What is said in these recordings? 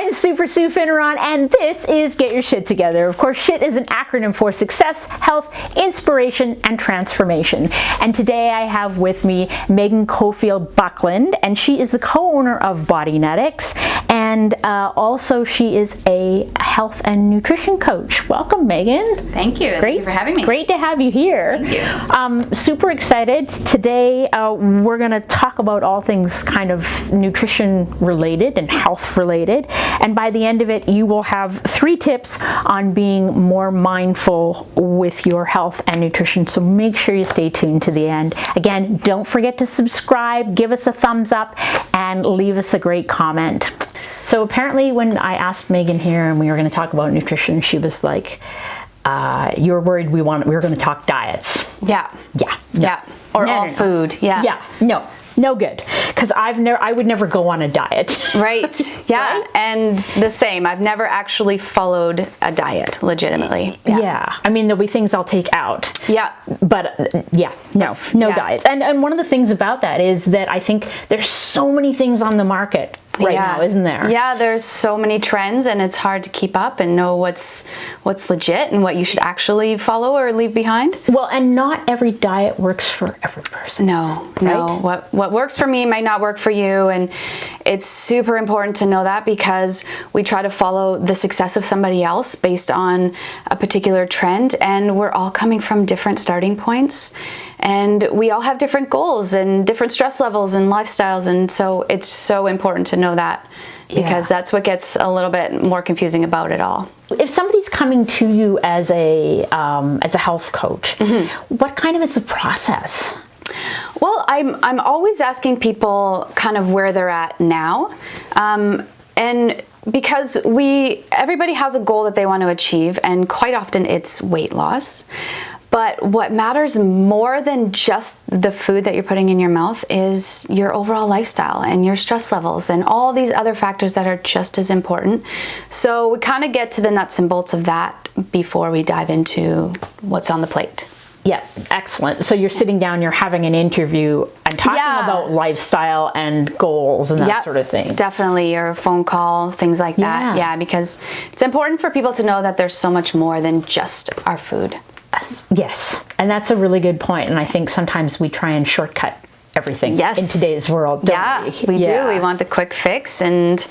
I'm Super Sue Finneron, and this is Get Your Shit Together. Of course, SHIT is an acronym for Success, Health, Inspiration, and Transformation. And today I have with me Megan Cofield Buckland, and she is the co-owner of Body Netix, and also she is a health and nutrition coach. Welcome, Megan. Thank you. Thank you for having me. Great to have you here. Thank you. Super excited. Today we're going to talk about all things kind of nutrition related and health related. And by the end of it, you will have 3 tips on being more mindful with your health and nutrition. So make sure you stay tuned to the end. Again, don't forget to subscribe, give us a thumbs up, and leave us a great comment. So apparently when I asked Megan here and we were going to talk about nutrition, she was like, you were worried we were going to talk diets. Yeah. Yeah. Yeah. Or all food. Yeah. Yeah. No good. Because I would never go on a diet. Right. Yeah. Right? And the same. I've never actually followed a diet legitimately. Yeah. I mean, there'll be things I'll take out. Yeah. But no diets. And one of the things about that is that I think there's so many things on the market right now, isn't there? Yeah, there's so many trends and it's hard to keep up and know what's legit and what you should actually follow or leave behind. Well, and not every diet works for every person. No. Right? What works for me might not work for you, and it's super important to know that because we try to follow the success of somebody else based on a particular trend, and we're all coming from different starting points. And we all have different goals and different stress levels and lifestyles, and so it's so important to know that because that's what gets a little bit more confusing about it all. If somebody's coming to you as a health coach, what kind of is the process? Well, I'm always asking people kind of where they're at now, and because everybody has a goal that they want to achieve, and quite often it's weight loss. But what matters more than just the food that you're putting in your mouth is your overall lifestyle and your stress levels and all these other factors that are just as important. So we kind of get to the nuts and bolts of that before we dive into what's on the plate. Yeah, excellent. So you're sitting down, you're having an interview and talking about lifestyle and goals and that sort of thing. Definitely, or a phone call, things like that. Yeah, because it's important for people to know that there's so much more than just our food. Yes, and that's a really good point. And I think sometimes we try and shortcut everything in today's world, don't we? We do. We want the quick fix, and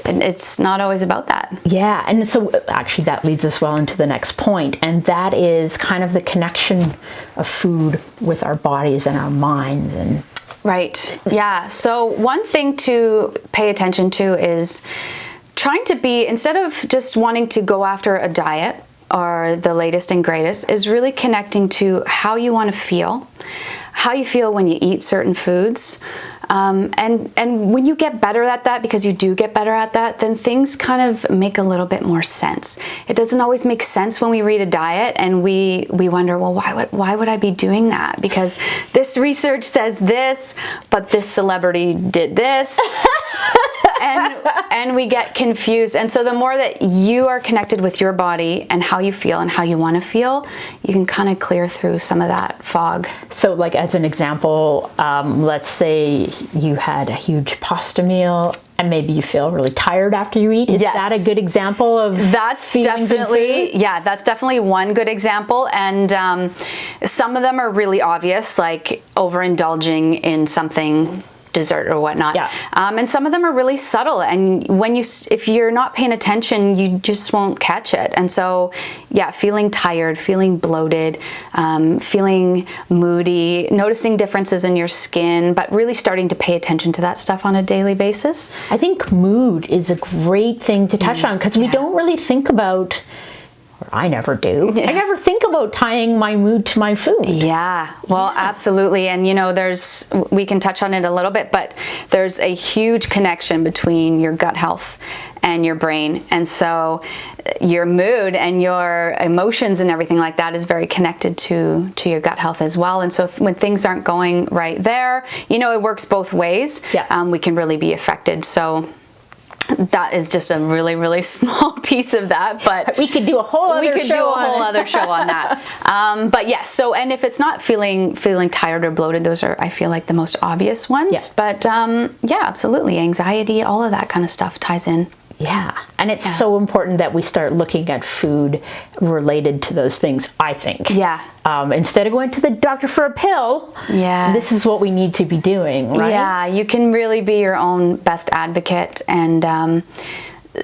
it's not always about that. Yeah, and so actually that leads us well into the next point, and that is kind of the connection of food with our bodies and our minds. And right. Yeah. So one thing to pay attention to is trying to be, instead of just wanting to go after a diet or the latest and greatest, is really connecting to how you want to feel, how you feel when you eat certain foods. And when you get better at that, because you do get better at that, then things kind of make a little bit more sense. It doesn't always make sense when we read a diet and we wonder, well, why would I be doing that? Because this research says this, but this celebrity did this. And we get confused. And so the more that you are connected with your body and how you feel and how you want to feel, you can kind of clear through some of that fog. So like as an example, let's say you had a huge pasta meal and maybe you feel really tired after you eat. Is that a good example of that's definitely, that's definitely one good example. And some of them are really obvious, like overindulging in something, dessert or whatnot. And some of them are really subtle, and if you're not paying attention, you just won't catch it. And so feeling tired, feeling bloated, feeling moody, noticing differences in your skin, but really starting to pay attention to that stuff on a daily basis. I think mood is a great thing to touch on, because we don't really think about, or I never do. I never think about tying my mood to my food. Absolutely. And we can touch on it a little bit, but there's a huge connection between your gut health and your brain. And so your mood and your emotions and everything like that is very connected to your gut health as well. And so when things aren't going right there, it works both ways. We can really be affected. So that is just a really, really small piece of that, but we could do a whole other show on that. But yes, so, and if it's not feeling tired or bloated, those are, I feel like, the most obvious ones. But yeah, absolutely, anxiety, all of that kind of stuff ties in. Yeah. And it's so important that we start looking at food related to those things, I think. Yeah. Instead of going to the doctor for a pill, this is what we need to be doing, right? Yeah, you can really be your own best advocate and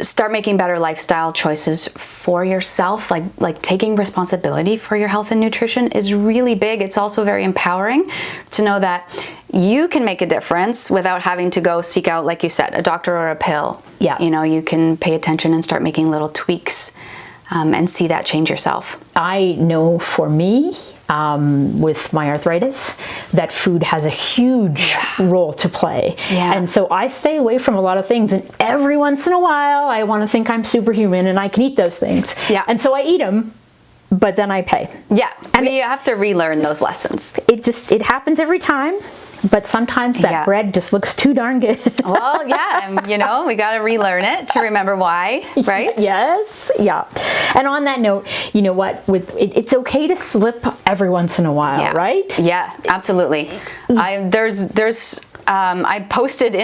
start making better lifestyle choices for yourself. Like taking responsibility for your health and nutrition is really big. It's also very empowering to know that you can make a difference without having to go seek out, like you said, a doctor or a pill. Yeah. You know, you can pay attention and start making little tweaks and see that change yourself. I know for me, with my arthritis, that food has a huge role to play. Yeah. And so I stay away from a lot of things, and every once in a while I want to think I'm superhuman and I can eat those things. Yeah. And so I eat them, but then I pay. Yeah, and we have to relearn those lessons. It happens every time, but sometimes that bread just looks too darn good. Well, yeah, you know, we got to relearn it to remember why, right? Yes, yeah. And on that note, you know what? It's okay to slip every once in a while, right? Yeah, absolutely. I posted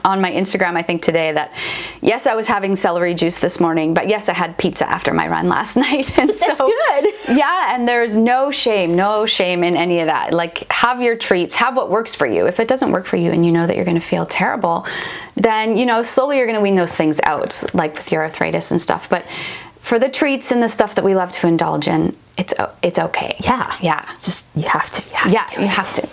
on my Instagram, I think today, that yes, I was having celery juice this morning, but yes, I had pizza after my run last night. And That's good. Yeah, and there's no shame in any of that. Like, have your treats, have what works for you. If it doesn't work for you and you know that you're going to feel terrible, then, you know, slowly you're going to wean those things out, like with your arthritis and stuff. But for the treats and the stuff that we love to indulge in, it's okay. Yeah. Just, you have to. You have to.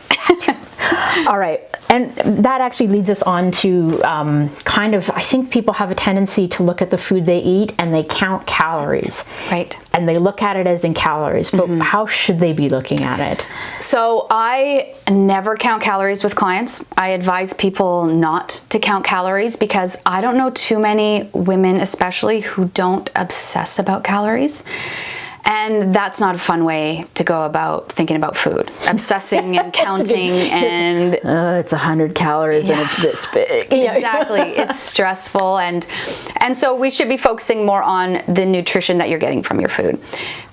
All right. And that actually leads us on to I think people have a tendency to look at the food they eat and they count calories. Right. And they look at it as in calories, but how should they be looking at it? So I never count calories with clients. I advise people not to count calories because I don't know too many women, especially, who don't obsess about calories. And that's not a fun way to go about thinking about food. Obsessing and counting and... it's 100 calories and it's this big. Exactly. It's stressful. And so we should be focusing more on the nutrition that you're getting from your food.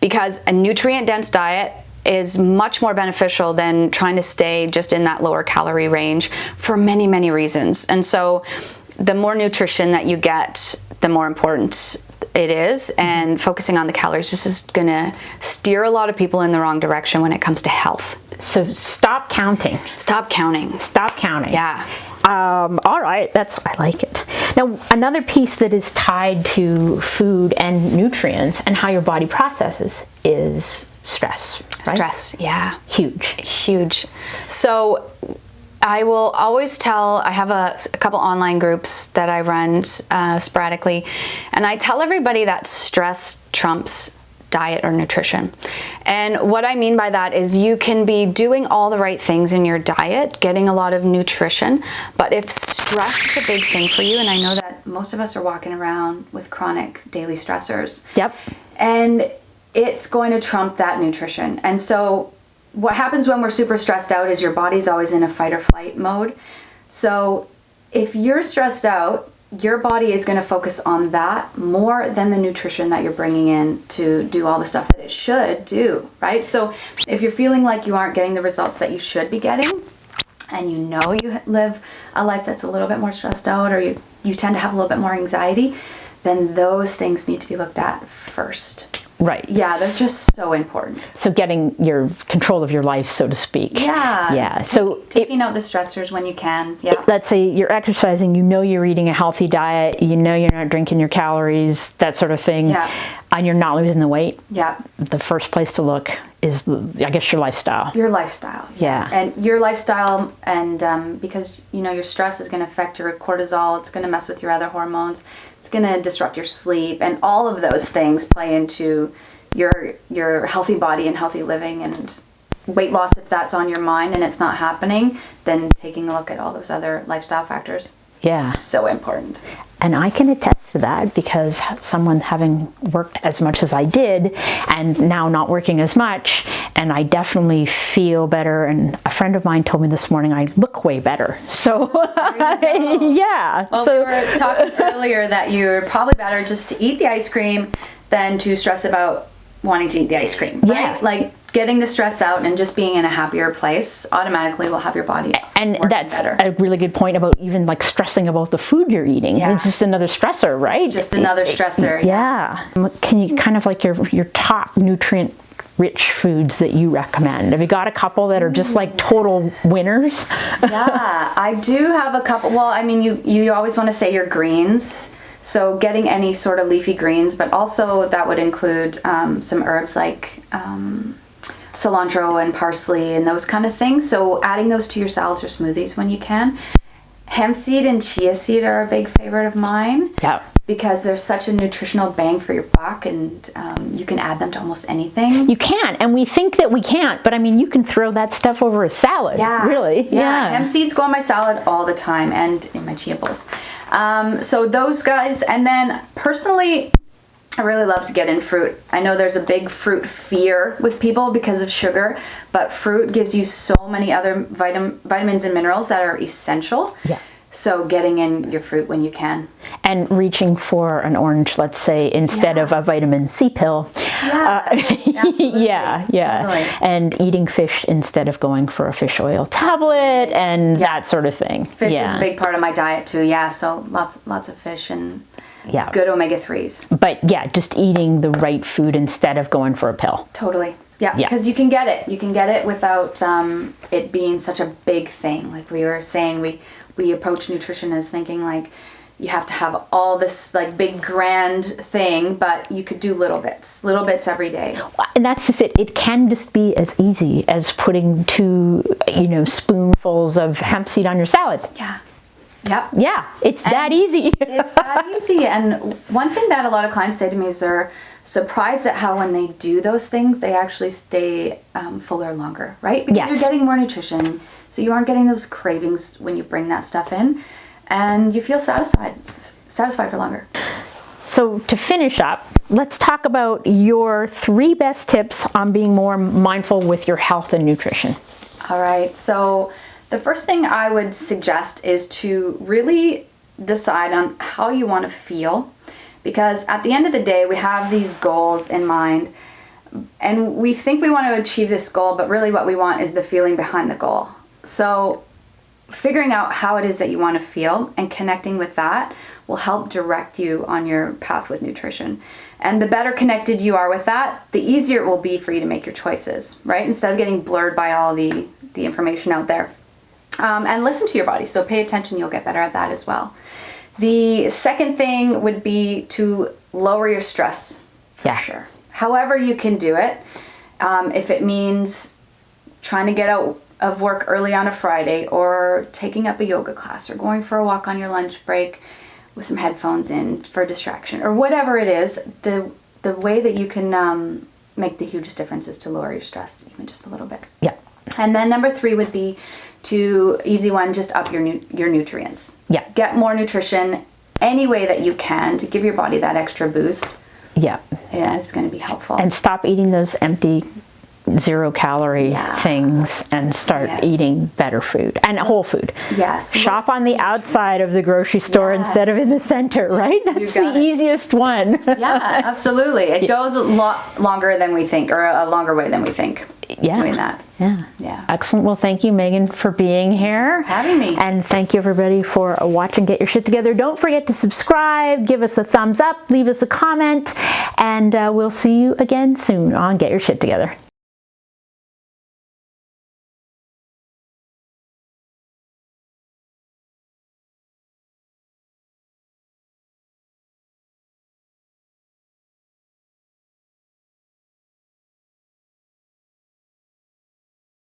Because a nutrient-dense diet is much more beneficial than trying to stay just in that lower calorie range for many, many reasons. And so the more nutrition that you get, the more important it is, and focusing on the calories just is going to steer a lot of people in the wrong direction when it comes to health. So stop counting. Stop counting. Yeah. All right, I like it. Now, another piece that is tied to food and nutrients and how your body processes is stress. Right? Stress, yeah. Huge. So I will always I have a couple online groups that I run sporadically, and I tell everybody that stress trumps diet or nutrition. And what I mean by that is you can be doing all the right things in your diet, getting a lot of nutrition, but if stress is a big thing for you, and I know that most of us are walking around with chronic daily stressors. Yep. And it's going to trump that nutrition. And so what happens when we're super stressed out is your body's always in a fight or flight mode. So if you're stressed out, your body is going to focus on that more than the nutrition that you're bringing in to do all the stuff that it should do, right? So if you're feeling like you aren't getting the results that you should be getting, and you know you live a life that's a little bit more stressed out, or you tend to have a little bit more anxiety, then those things need to be looked at first. Right. Yeah, they're just so important. So getting your control of your life, so to speak. Yeah. So taking out the stressors when you can. Yeah. Let's say you're exercising, you know you're eating a healthy diet, you know you're not drinking your calories, that sort of thing. Yeah. And you're not losing the weight. Yeah. The first place to look is, I guess, your lifestyle. Your lifestyle. Yeah. And your lifestyle, and because, you know, your stress is going to affect your cortisol, it's going to mess with your other hormones, it's going to disrupt your sleep, and all of those things play into your healthy body and healthy living. And weight loss, if that's on your mind and it's not happening, then taking a look at all those other lifestyle factors. Yeah. So important. And I can attest to that because someone having worked as much as I did and now not working as much, and I definitely feel better. And a friend of mine told me this morning I look way better. So yeah. Well, so we were talking earlier that you're probably better just to eat the ice cream than to stress about wanting to eat the ice cream. Right? Yeah. Like getting the stress out and just being in a happier place automatically will have your body And working that's better. a really good point about even like stressing about the food you're eating. Yeah. It's just another stressor, right? It's just another stressor. Yeah. Can you kind of like your top nutrient rich foods that you recommend? Have you got a couple that are just like total winners? Yeah, I do have a couple. Well, I mean, you always want to say your greens. So getting any sort of leafy greens, but also that would include some herbs like cilantro and parsley and those kind of things. So adding those to your salads or smoothies when you can. Hemp seed and chia seed are a big favorite of mine. Yeah. Because there's such a nutritional bang for your buck, and you can add them to almost anything. You can, and we think that we can't, but I mean, you can throw that stuff over a salad. Yeah. Really. Yeah. Hemp seeds go on my salad all the time and in my chia bowls. So those guys, and then personally, I really love to get in fruit. I know there's a big fruit fear with people because of sugar, but fruit gives you so many other vitamins and minerals that are essential. Yeah. So getting in your fruit when you can. And reaching for an orange, let's say, instead of a vitamin C pill. Yeah, absolutely. Yeah. Totally. And eating fish instead of going for a fish oil tablet and that sort of thing. Fish is a big part of my diet too. Yeah, so lots of fish and good omega-3s. But yeah, just eating the right food instead of going for a pill. Totally. Yeah, because you can get it. You can get it without it being such a big thing. Like we were saying, we approach nutrition as thinking like you have to have all this like big grand thing, but you could do little bits every day. And that's just it. It can just be as easy as putting 2, spoonfuls of hemp seed on your salad. Yeah. Yep. Yeah, it's that easy. It's that easy. And one thing that a lot of clients say to me is they're surprised at how when they do those things, they actually stay fuller longer, right? Because you're getting more nutrition. So you aren't getting those cravings when you bring that stuff in, and you feel satisfied for longer. So to finish up, let's talk about your 3 best tips on being more mindful with your health and nutrition. All right. So the first thing I would suggest is to really decide on how you want to feel, because at the end of the day, we have these goals in mind, and we think we want to achieve this goal, but really what we want is the feeling behind the goal. So figuring out how it is that you want to feel and connecting with that will help direct you on your path with nutrition. And the better connected you are with that, the easier it will be for you to make your choices, right? Instead of getting blurred by all the information out there. And listen to your body. So pay attention, you'll get better at that as well. The second thing would be to lower your stress, for sure. However you can do it. If it means trying to get out of work early on a Friday, or taking up a yoga class, or going for a walk on your lunch break with some headphones in for distraction, or whatever it is, the way that you can make the hugest difference is to lower your stress even just a little bit. Yeah. And then number 3 would be easy one, just up your nutrients. Yeah. Get more nutrition any way that you can to give your body that extra boost. Yeah. Yeah, it's going to be helpful. And stop eating those empty 0-calorie things and start eating better food and whole food. Yes. Shop on the outside of the grocery store instead of in the center, right? That's the easiest one. Yeah, absolutely. It goes a lot longer than we think, or a longer way than we think. Doing that. Yeah. Excellent. Well, thank you, Megan, for being here. Having me. And thank you, everybody, for watching Get Your Shit Together. Don't forget to subscribe, give us a thumbs up, leave us a comment, and we'll see you again soon on Get Your Shit Together.